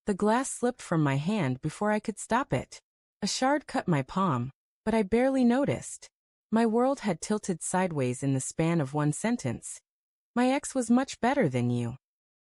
The glass slipped from my hand before I could stop it. A shard cut my palm, but I barely noticed. My world had tilted sideways in the span of one sentence. My ex was much better than you.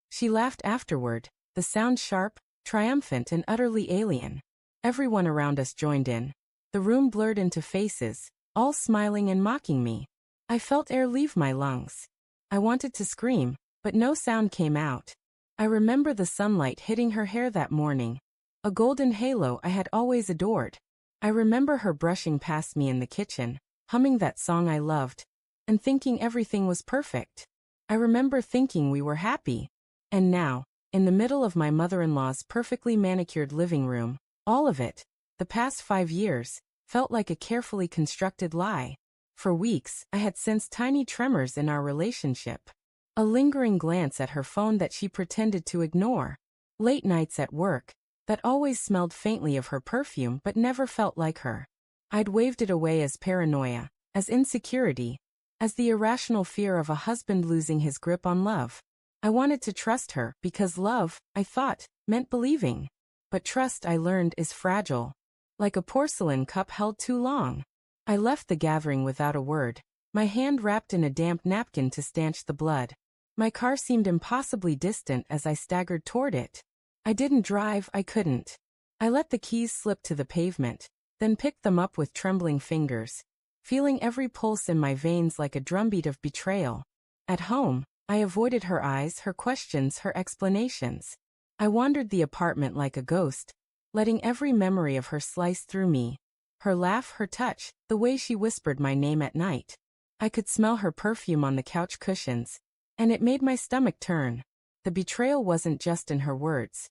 She laughed afterward, the sound sharp, triumphant and utterly alien. Everyone around us joined in. The room blurred into faces, all smiling and mocking me. I felt air leave my lungs. I wanted to scream, but no sound came out. I remember the sunlight hitting her hair that morning, a golden halo I had always adored. I remember her brushing past me in the kitchen, humming that song I loved, and thinking everything was perfect. I remember thinking we were happy. And now, in the middle of my mother-in-law's perfectly manicured living room, all of it, the past 5 years, felt like a carefully constructed lie. For weeks, I had sensed tiny tremors in our relationship. A lingering glance at her phone that she pretended to ignore. Late nights at work, that always smelled faintly of her perfume but never felt like her. I'd waved it away as paranoia, as insecurity, as the irrational fear of a husband losing his grip on love. I wanted to trust her because love, I thought, meant believing. But trust, I learned, is fragile. Like a porcelain cup held too long. I left the gathering without a word, my hand wrapped in a damp napkin to stanch the blood. My car seemed impossibly distant as I staggered toward it. I didn't drive, I couldn't. I let the keys slip to the pavement, then picked them up with trembling fingers, feeling every pulse in my veins like a drumbeat of betrayal. At home, I avoided her eyes, her questions, her explanations. I wandered the apartment like a ghost, letting every memory of her slice through me. Her laugh, her touch, the way she whispered my name at night. I could smell her perfume on the couch cushions, and it made my stomach turn. The betrayal wasn't just in her words.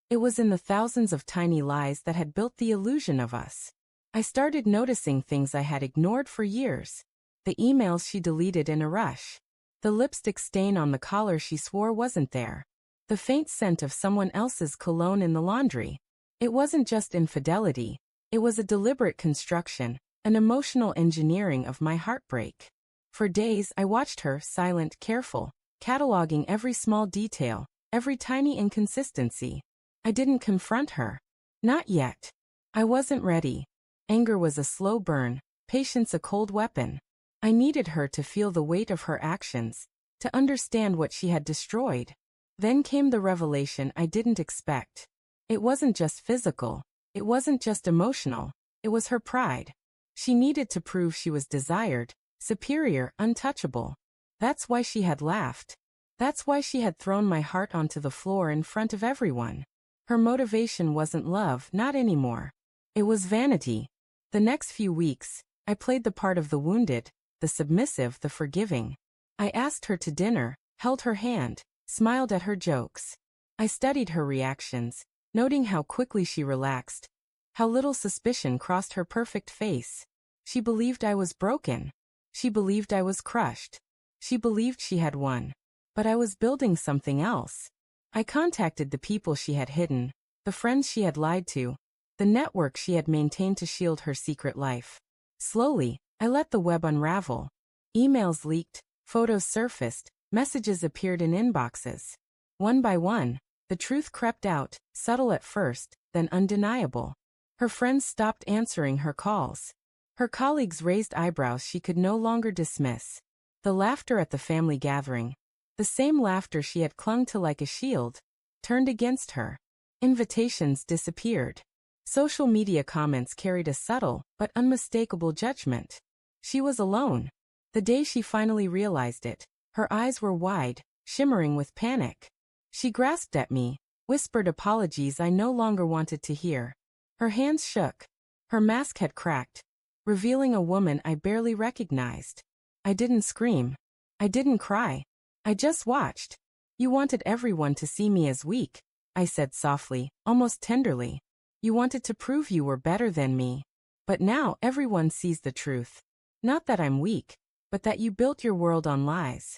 It was in the thousands of tiny lies that had built the illusion of us. I started noticing things I had ignored for years. The emails she deleted in a rush. The lipstick stain on the collar she swore wasn't there. The faint scent of someone else's cologne in the laundry. It wasn't just infidelity. It was a deliberate construction, an emotional engineering of my heartbreak. For days I watched her, silent, careful, cataloging every small detail, every tiny inconsistency. I didn't confront her. Not yet. I wasn't ready. Anger was a slow burn, patience a cold weapon. I needed her to feel the weight of her actions, to understand what she had destroyed. Then came the revelation I didn't expect. It wasn't just physical. It wasn't just emotional. It was her pride. She needed to prove she was desired, superior, untouchable. That's why she had laughed. That's why she had thrown my heart onto the floor in front of everyone. Her motivation wasn't love, not anymore. It was vanity. The next few weeks, I played the part of the wounded, the submissive, the forgiving. I asked her to dinner, held her hand, smiled at her jokes. I studied her reactions, noting how quickly she relaxed, how little suspicion crossed her perfect face. She believed I was broken. She believed I was crushed. She believed she had won. But I was building something else. I contacted the people she had hidden, the friends she had lied to, the network she had maintained to shield her secret life. Slowly, I let the web unravel. Emails leaked, photos surfaced, messages appeared in inboxes. One by one, the truth crept out, subtle at first, then undeniable. Her friends stopped answering her calls. Her colleagues raised eyebrows she could no longer dismiss. The laughter at the family gathering, the same laughter she had clung to like a shield, turned against her. Invitations disappeared. Social media comments carried a subtle but unmistakable judgment. She was alone. The day she finally realized it, her eyes were wide, shimmering with panic. She grasped at me, whispered apologies I no longer wanted to hear. Her hands shook. Her mask had cracked, revealing a woman I barely recognized. I didn't scream. I didn't cry. I just watched. You wanted everyone to see me as weak, I said softly, almost tenderly. You wanted to prove you were better than me. But now everyone sees the truth. Not that I'm weak, but that you built your world on lies.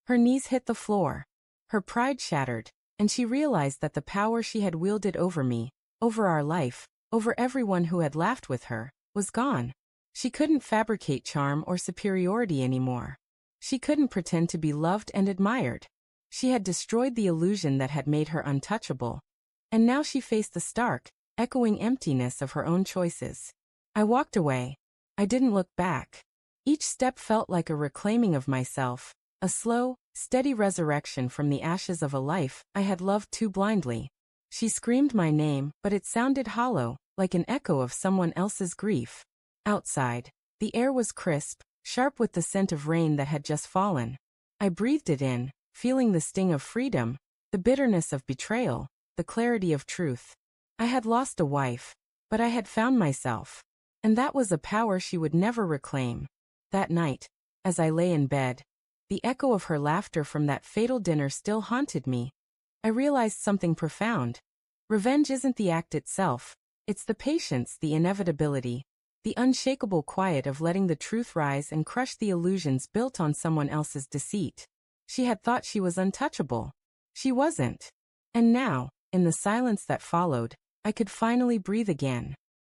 Her knees hit the floor. Her pride shattered, and she realized that the power she had wielded over me, over our life, over everyone who had laughed with her, was gone. She couldn't fabricate charm or superiority anymore. She couldn't pretend to be loved and admired. She had destroyed the illusion that had made her untouchable. And now she faced the stark, echoing emptiness of her own choices. I walked away. I didn't look back. Each step felt like a reclaiming of myself, a slow, steady resurrection from the ashes of a life I had loved too blindly. She screamed my name, but it sounded hollow, like an echo of someone else's grief. Outside, the air was crisp, sharp with the scent of rain that had just fallen. I breathed it in, feeling the sting of freedom, the bitterness of betrayal, the clarity of truth. I had lost a wife, but I had found myself. And that was a power she would never reclaim. That night, as I lay in bed, the echo of her laughter from that fatal dinner still haunted me. I realized something profound. Revenge isn't the act itself. It's the patience, the inevitability, the unshakable quiet of letting the truth rise and crush the illusions built on someone else's deceit. She had thought she was untouchable. She wasn't. And now, in the silence that followed, I could finally breathe again.